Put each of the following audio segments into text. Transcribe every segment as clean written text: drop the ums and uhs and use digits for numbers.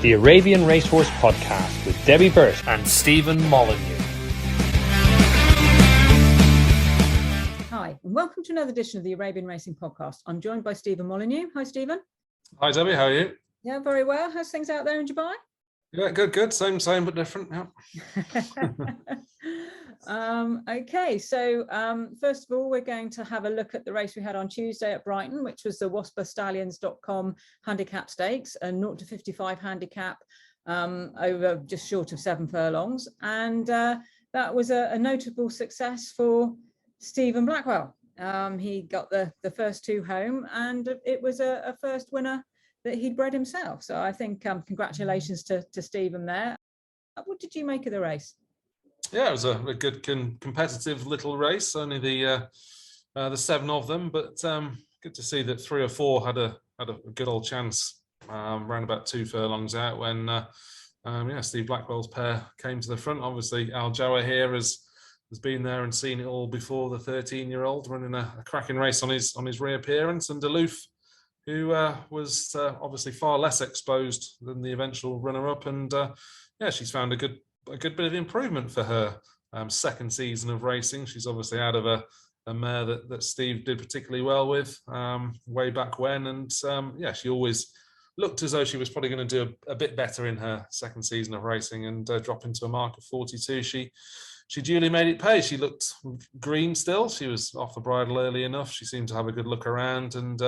the Arabian Racehorse Podcast with Debbie Burt and Stephen Molyneux. Hi, and welcome to another edition of the Arabian Racing Podcast. I'm joined by Stephen Molyneux. Hi, Stephen. Hi, Debbie. How are you? Yeah, very well. How's things out there in Dubai? Yeah, good. Same, but different. Yeah. Okay, so first of all, we're going to have a look at the race we had on Tuesday at Brighton, which was the wasperstallions.com handicap stakes, a 0 to 55 handicap over just short of 7 furlongs. And that was a notable success for Stephen Blackwell. He got the first 2 home, and it was a first winner that he'd bred himself. So I think congratulations to Stephen there. What did you make of the race? Yeah, it was a good competitive little race. Only the 7 of them, but good to see that 3 or 4 had a good old chance around about 2 furlongs out when Steve Blackwell's pair came to the front. Obviously, Al Jawa here has been there and seen it all before. The 13-year-old running a cracking race on his reappearance, and Aloof, who was obviously far less exposed than the eventual runner-up, and she's found a good bit of improvement for her second season of racing. She's obviously out of a mare that Steve did particularly well with way back when, and she always looked as though she was probably going to do a bit better in her second season of racing and drop into a mark of 42. She duly made it pay. She looked green still. She was off the bridle early enough. She seemed to have a good look around, and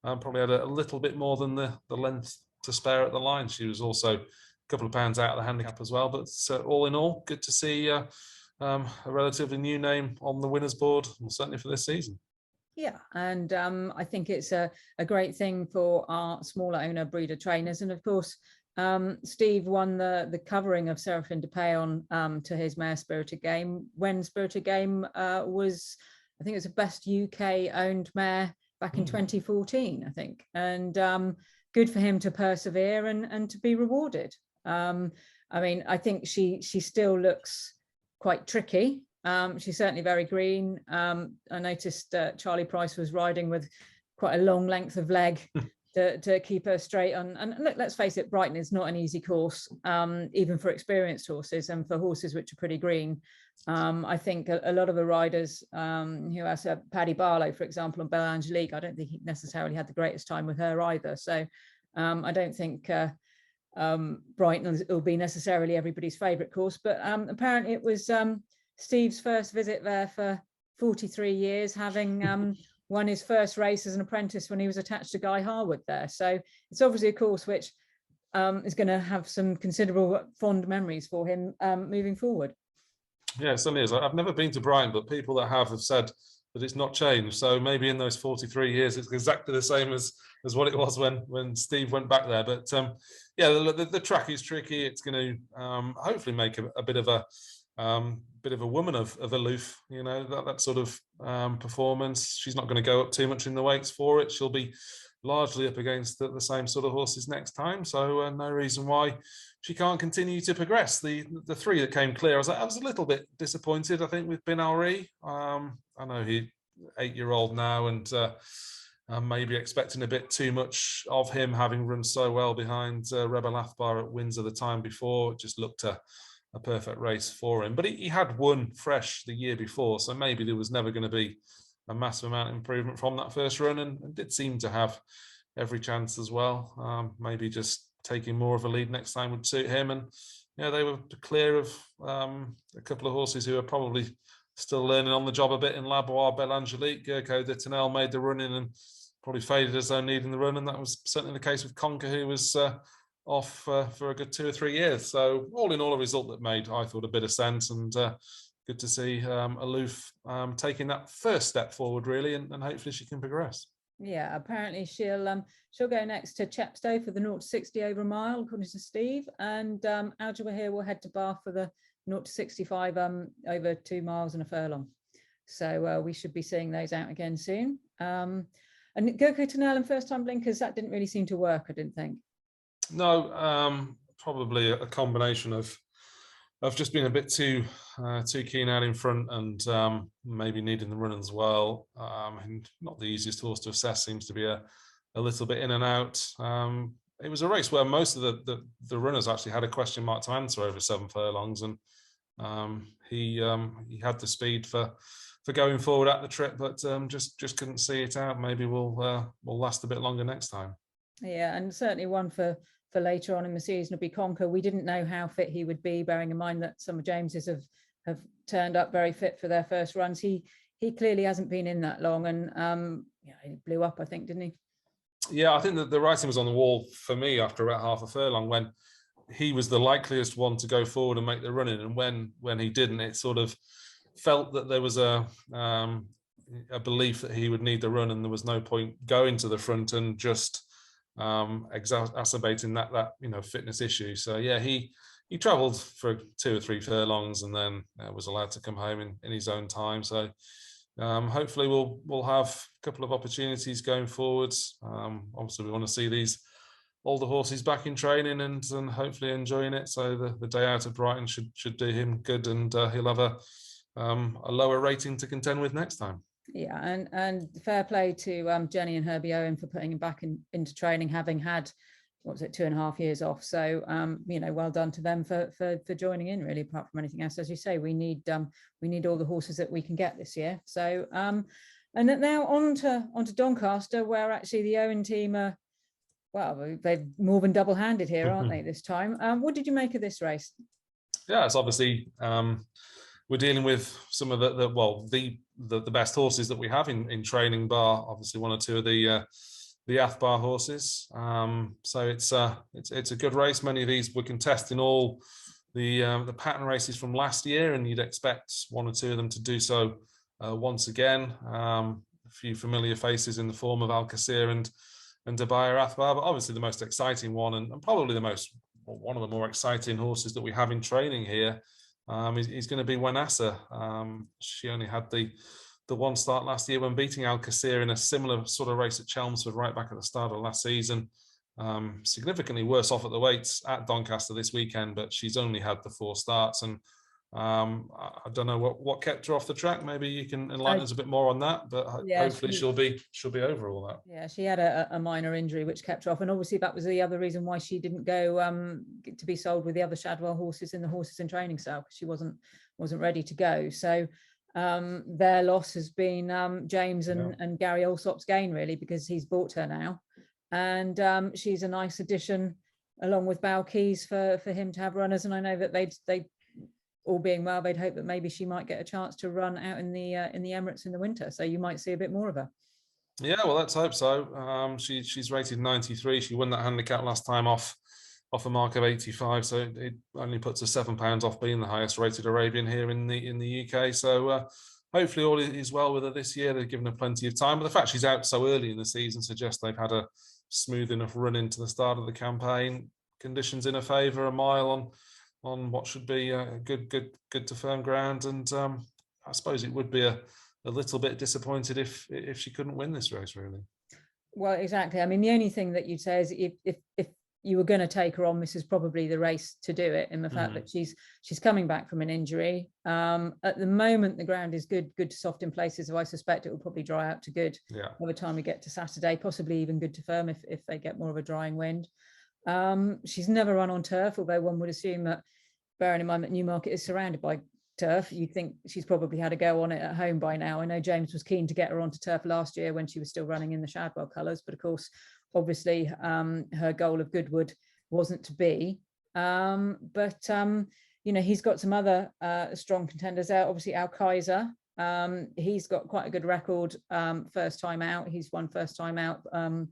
probably had a little bit more than the length to spare at the line. She was also a couple of pounds out of the handicap as well. But all in all, good to see a relatively new name on the winners board, certainly for this season. Yeah, and I think it's a great thing for our smaller owner breeder trainers. And of course, Steve won the covering of Seraphine de Payon to his mare Spirited Game when Spirited Game was, I think it was the best UK owned mare back in 2014, I think. And good for him to persevere and to be rewarded. I mean, I think she still looks quite tricky. She's certainly very green. I noticed Charlie Price was riding with quite a long length of leg to keep her straight on. And look, let's face it, Brighton is not an easy course, even for experienced horses and for horses which are pretty green. I think a lot of the riders who has Paddy Barlow, for example, and Belle Angelique, I don't think he necessarily had the greatest time with her either. So I don't think Brighton will be necessarily everybody's favourite course, but apparently it was Steve's first visit there for 43 years, having won his first race as an apprentice when he was attached to Guy Harwood there. So it's obviously a course which is going to have some considerable fond memories for him moving forward. Yeah, it certainly is. I've never been to Brighton, but people that have said that it's not changed. So maybe in those 43 years, it's exactly the same as what it was when Steve went back there. But the track is tricky. It's going to hopefully make a bit of a woman of Aloof. You know, that sort of performance. She's not going to go up too much in the weights for it. She'll be largely up against the same sort of horses next time. So no reason why she can't continue to progress. The 3 that came clear, I was a little bit disappointed, I think, with Bin Al-Ri. I know he's 8-year-old now, and I'm maybe expecting a bit too much of him, having run so well behind Rebel Athbar at Windsor the time before. It just looked a perfect race for him. But he had won fresh the year before, so maybe there was never going to be a massive amount of improvement from that first run, and did seem to have every chance as well. Maybe just taking more of a lead next time would suit him. And they were clear of a couple of horses who are probably still learning on the job a bit in Labois. Belle Angelique, Gerco de Tonnelle made the run in and probably faded as though needing the run, and that was certainly the case with Conker, who was off for a good 2 or 3 years. So all in all, a result that made, I thought, a bit of sense, and good to see Aloof taking that first step forward, really, and hopefully she can progress. Yeah, apparently she'll go next to Chepstow for the 0 to 60 over a mile, according to Steve, and Al Jawahir will head to Bath for the 0 to 65 over 2 miles and a furlong. So we should be seeing those out again soon. And Gerco Tonnelle and first time blinkers, that didn't really seem to work, I didn't think. No, probably a combination of just being a bit too keen out in front, and maybe needing the run as well. And not the easiest horse to assess, seems to be a little bit in and out. it was a race where most of the runners actually had a question mark to answer over 7 furlongs, and he had the speed for going forward at the trip, but just couldn't see it out. Maybe we'll last a bit longer next time. Yeah, and certainly one for later on in the season would be Conquer. We didn't know how fit he would be, bearing in mind that some of James's have turned up very fit for their first runs. He clearly hasn't been in that long, and he blew up, I think, didn't he? Yeah, I think that the writing was on the wall for me after about half a furlong, when he was the likeliest one to go forward and make the run in, and when he didn't, it sort of felt that there was a belief that he would need the run, and there was no point going to the front and just exacerbating that fitness issue. So yeah, he travelled for 2 or 3 furlongs and then was allowed to come home in his own time. So hopefully we'll have a couple of opportunities going forwards. Obviously we want to see these older horses back in training and hopefully enjoying it. So the day out at Brighton should do him good, and he'll have a lower rating to contend with next time. Yeah, and fair play to Jenny and Herbie Owen for putting him back into training, having had 2.5 years off. So well done to them for joining in, really, apart from anything else. As you say, we need all the horses that we can get this year. So and now on to Doncaster, where actually the Owen team are, well, they've more than double-handed here, aren't they, this time? What did you make of this race? Yeah, it's obviously we're dealing with some of the best horses that we have in training, bar obviously 1 or 2 of the Athbar horses. So it's a good race. Many of these were contesting all the pattern races from last year, and you'd expect 1 or 2 of them to do so once again. A few familiar faces in the form of Alcacer and Dabaya Athbar, but obviously the most exciting one, and probably one of the more exciting horses that we have in training here, is going to be Wanasa. She only had the one start last year when beating Alcacer in a similar sort of race at Chelmsford right back at the start of last season. Significantly worse off at the weights at Doncaster this weekend, but she's only had the 4 starts, and I don't know what kept her off the track. Maybe you can enlighten us a bit more on that, but hopefully she'll be over all that. Yeah, she had a minor injury which kept her off, and obviously that was the other reason why she didn't go to be sold with the other Shadwell horses in the horses in training cell, because she wasn't ready to go. So their loss has been James and Gary Allsop's gain, really, because he's bought her now, and she's a nice addition along with Balkeys for him to have runners. And I know that they all being well, they'd hope that maybe she might get a chance to run out in the Emirates in the winter, so you might see a bit more of her. Yeah, well, let's hope so. She's rated 93. She won that handicap last time off a mark of 85, so it only puts her £7 off being the highest rated Arabian here in the UK. So hopefully all is well with her this year. They've given her plenty of time, but the fact she's out so early in the season suggests they've had a smooth enough run into the start of the campaign. Conditions in her favour, a mile on what should be a good to firm ground, and I suppose it would be a little bit disappointed if she couldn't win this race, really. Well, exactly. I mean, the only thing that you'd say is if you were going to take her on, this is probably the race to do it, in the fact that she's coming back from an injury. At the moment, the ground is good to soft in places, so I suspect it will probably dry out to good by the time we get to Saturday, possibly even good to firm if they get more of a drying wind. She's never run on turf, although one would assume that, bearing in mind that Newmarket is surrounded by turf, you'd think she's probably had a go on it at home by now. I know James was keen to get her onto turf last year when she was still running in the Shadwell colours, but of course, obviously, her goal of Goodwood wasn't to be. He's got some other strong contenders out. Obviously, Al Kaiser, he's got quite a good record first time out. He's won first time out on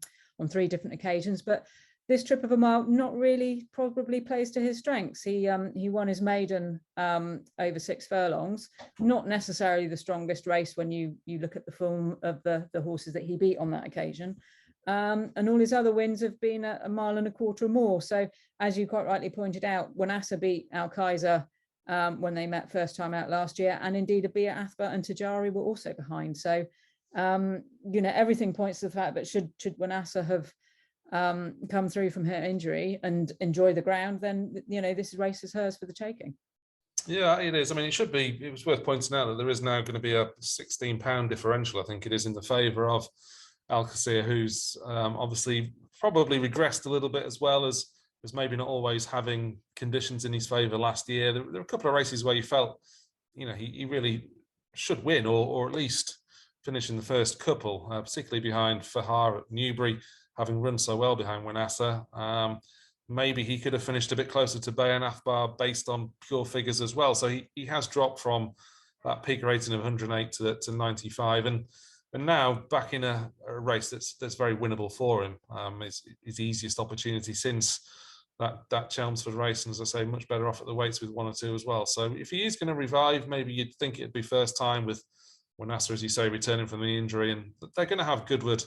3 different occasions, but this trip of a mile not really probably plays to his strengths. He won his maiden over 6 furlongs, not necessarily the strongest race when you look at the form of the horses that he beat on that occasion. And all his other wins have been a mile and a quarter or more. So as you quite rightly pointed out, Wanasa beat Al Kaiser when they met first time out last year, and indeed Abia Athbar and Tajari were also behind. So everything points to the fact that should Wanasa have come through from her injury and enjoy the ground, then this race is hers for the taking. Yeah, it is. I mean, it was worth pointing out that there is now going to be a £16 differential, I think it is, in the favour of Alcacer, who's obviously probably regressed a little bit as well as maybe not always having conditions in his favour last year. There were a couple of races where you felt, he really should win or at least finish in the first couple, particularly behind Fahar at Newbury, having run so well behind Wenassa. Maybe he could have finished a bit closer to Bayan Athbar based on pure figures as well. So he has dropped from that peak rating of 108 to 95, and now back in a race that's very winnable for him. His easiest opportunity since that Chelmsford race, and as I say, much better off at the weights with 1 or 2 as well. So if he is going to revive, maybe you'd think it'd be first time with Wenassa, as you say, returning from the injury, and they're going to have Goodwood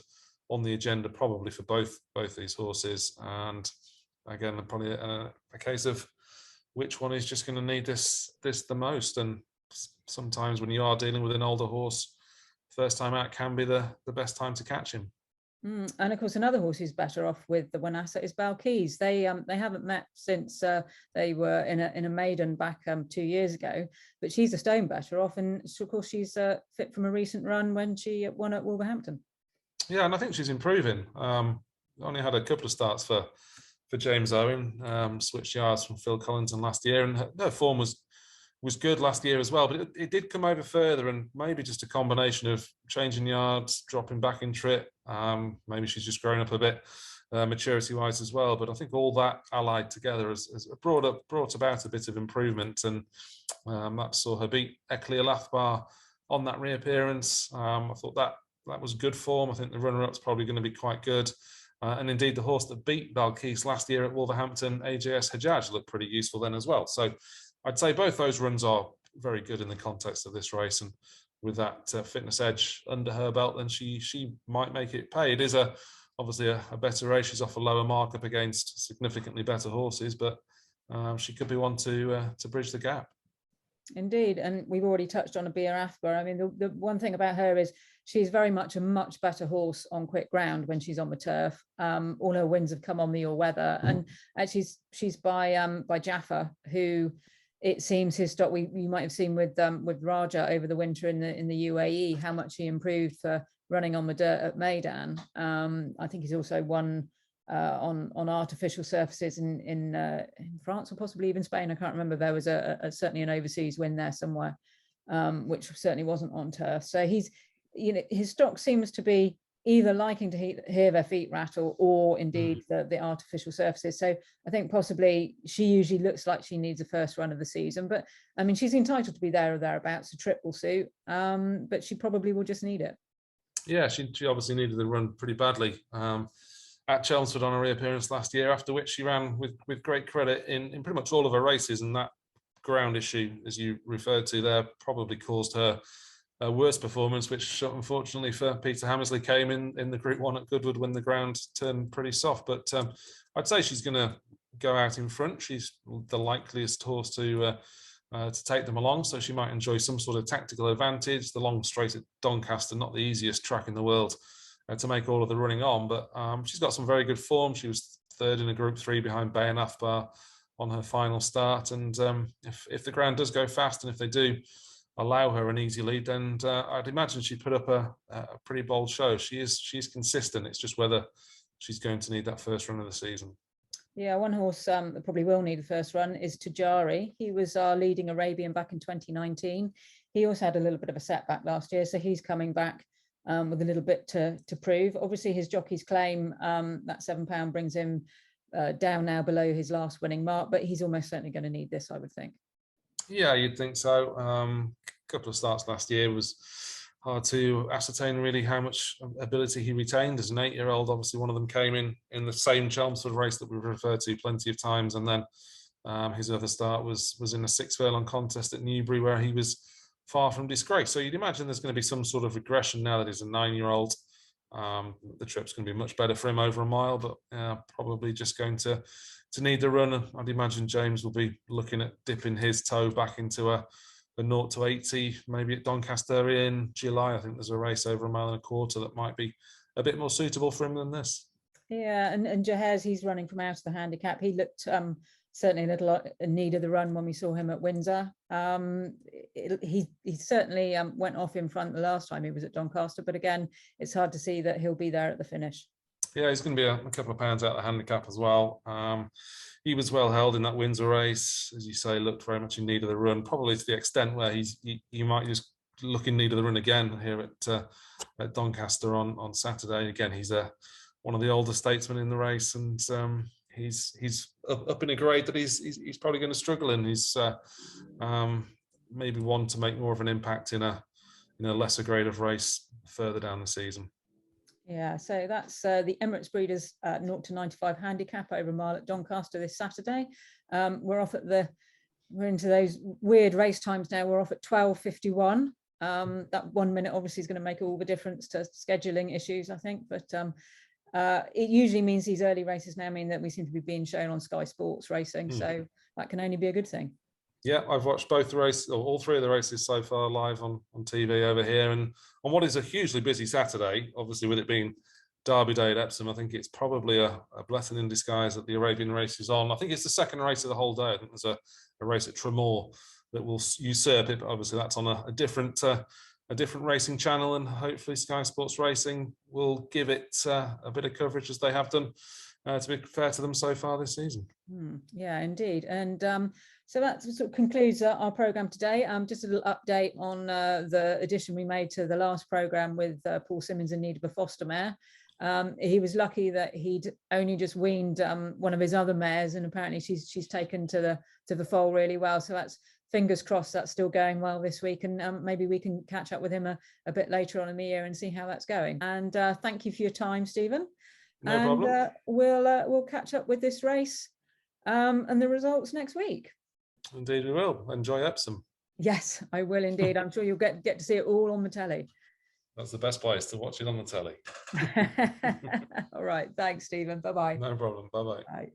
on the agenda probably for both these horses. And again, probably a case of which one is just going to need this the most. And sometimes when you are dealing with an older horse, first time out can be the best time to catch him. And of course, another horse who's better off with the Wenassa is Balkis. They haven't met since they were in a maiden back 2 years ago, but she's a stone better off, and of course she's fit from a recent run when she won at Wolverhampton. Yeah, and I think she's improving. Only had a couple of starts for James Owen, switched yards from Phil Collington last year, and her form was good last year as well, but it did come over further, and maybe just a combination of changing yards, dropping back in trip. Maybe she's just grown up a bit maturity-wise as well, but I think all that allied together has brought about a bit of improvement, and that saw her beat Eclair Lathbar on that reappearance. I thought that was good form. I think the runner-up's probably going to be quite good. And indeed, the horse that beat Balkis last year at Wolverhampton, AJS Hajjaj, looked pretty useful then as well. So I'd say both those runs are very good in the context of this race, and with that fitness edge under her belt, then she might make it pay. It is obviously a better race. She's off a lower mark up against significantly better horses, but she could be one to bridge the gap. Indeed, and we've already touched on Abir Athbar. I mean, the one thing about her is she's very much a much better horse on quick ground when she's on the turf. All her wins have come on the all weather, and actually she's by Jaffa, who it seems his stock you might have seen with Raja over the winter in the UAE, how much he improved for running on the dirt at Meydan. I think he's also won on artificial surfaces in France or possibly even Spain. I can't remember. There was certainly an overseas win there somewhere, which certainly wasn't on turf. So his stock seems to be either liking to hear their feet rattle or indeed the artificial surfaces. So I think possibly she usually looks like she needs a first run of the season, but I mean, she's entitled to be there or thereabouts, a trip will suit, but she probably will just need it. Yeah, she obviously needed the run pretty badly at Chelmsford on a reappearance last year, after which she ran with great credit in pretty much all of her races, and that ground issue, as you referred to there, probably caused her a worse performance, which unfortunately for Peter Hammersley came in the Group 1 at Goodwood when the ground turned pretty soft. But I'd say she's going to go out in front. She's the likeliest horse to take them along, so she might enjoy some sort of tactical advantage. The long straight at Doncaster, not the easiest track in the world to make all of the running on, but she's got some very good form. She was third in a Group 3 behind Bayan Athbar on her final start, and if the ground does go fast, and if they do allow her an easy lead, then I'd imagine she'd put up a pretty bold show. She's consistent. It's just whether she's going to need that first run of the season. Yeah, one horse that probably will need the first run is Tajari. He was our leading Arabian back in 2019. He also had a little bit of a setback last year, so he's coming back with a little bit to prove. Obviously, his jockey's claim, that £7 brings him down now below his last winning mark, but he's almost certainly going to need this, I would think. Yeah, you'd think so. A couple of starts last year was hard to ascertain really how much ability he retained as an 8-year-old. Obviously, one of them came in the same Chelmsford race that we've referred to plenty of times, and then his other start was in a 6 furlong contest at Newbury, where he was far from disgrace. So you'd imagine there's going to be some sort of regression now that he's a 9-year-old. The trip's going to be much better for him over a mile, but probably just going to need the run. I'd imagine James will be looking at dipping his toe back into a 0 to 80, maybe at Doncaster in July. I think there's a race over 1.25 miles that might be a bit more suitable for him than this. Yeah, and Jahez, he's running from out of the handicap. He looked certainly a little in need of the run when we saw him at Windsor. He certainly went off in front the last time he was at Doncaster, but again, it's hard to see that he'll be there at the finish. Yeah, he's going to be a couple of pounds out of the handicap as well. He was well held in that Windsor race, as you say, looked very much in need of the run, probably to the extent where he might just look in need of the run again here at Doncaster on Saturday. Again, he's one of the older statesmen in the race, and he's up in a grade that he's probably going to struggle in. He's maybe one to make more of an impact in a lesser grade of race further down the season. Yeah, so that's the Emirates Breeders 0 to 95 handicap over a mile at Doncaster this Saturday. We're into those weird race times now. We're off at 12:51. That 1 minute obviously is going to make all the difference to scheduling issues, I think. But it usually means these early races now mean that we seem to be being shown on Sky Sports racing. So that can only be a good thing. Yeah, I've watched both the races, or all three of the races so far, live on TV over here. And on what is a hugely busy Saturday, obviously with it being Derby Day at Epsom, I think it's probably a blessing in disguise that the Arabian race is on. I think it's the second race of the whole day. I think there's a race at Tremor that will usurp it, but obviously that's on a different racing channel, and hopefully Sky Sports Racing will give it a bit of coverage as they have done, to be fair to them so far this season. Yeah, indeed. And so that sort of concludes our programme today. Just a little update on the addition we made to the last programme with Paul Simmons in need of a foster mare. He was lucky that he'd only just weaned one of his other mares, and apparently she's taken to the foal really well. So that's fingers crossed that's still going well this week, and maybe we can catch up with him a bit later on in the year and see how that's going. And thank you for your time, Stephen. No problem. We'll catch up with this race and the results next week. Indeed we will. Enjoy Epsom. Yes, I will indeed. I'm sure you'll get to see it all on the telly. That's the best place to watch it on the telly. All right. Thanks, Stephen. Bye-bye. No problem. Bye-bye. Bye.